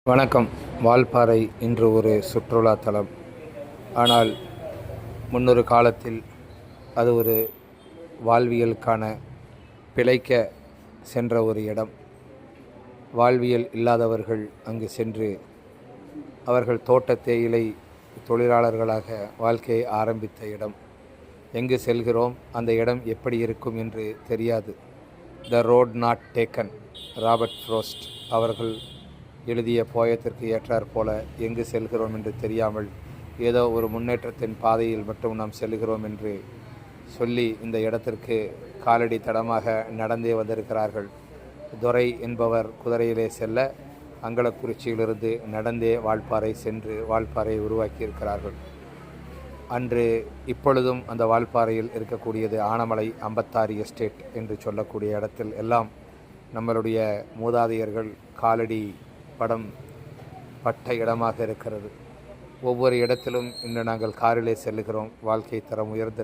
வணக்கம். வால்பாறை இன்று ஒரு சுற்றுலா தலம். ஆனால் முன்னொரு காலத்தில் அது ஒரு வாழ்வியலுக்கான பிழைக்க சென்ற ஒரு இடம். வாழ்வியல் இல்லாதவர்கள் அங்கு சென்று அவர்கள் தோட்ட தேயிலை தொழிலாளர்களாக வாழ்க்கையை ஆரம்பித்த இடம். எங்கு செல்கிறோம், அந்த இடம் எப்படி இருக்கும் என்று தெரியாது. The road not taken, Robert ஃப்ரோஸ்ட் அவர்கள் எழுதிய போயத்திற்கு ஏற்றாற் போல எங்கு செல்கிறோம் என்று தெரியாமல் ஏதோ ஒரு முன்னேற்றத்தின் பாதையில் மட்டும் நாம் செல்கிறோம் என்று சொல்லி இந்த இடத்திற்கு காலடி தடமாக நடந்தே வந்திருக்கிறார்கள். துரை என்பவர் குதிரையிலே செல்ல அங்கலக்குறிச்சியிலிருந்து நடந்தே வால்பாறை சென்று வால்பாறையை உருவாக்கியிருக்கிறார்கள். அன்று இப்பொழுதும் அந்த வால்பாறையில் இருக்கக்கூடியது ஆனமலை 56 எஸ்டேட் என்று சொல்லக்கூடிய இடத்தில் எல்லாம் நம்மளுடைய மூதாதையர்கள் காலடி படம் பட்ட இடமாக இருக்கிறது. ஒவ்வொரு இடத்திலும் இன்று நாங்கள் காரிலே செல்லுகிறோம். வாழ்க்கை தரம் உயர்ந்த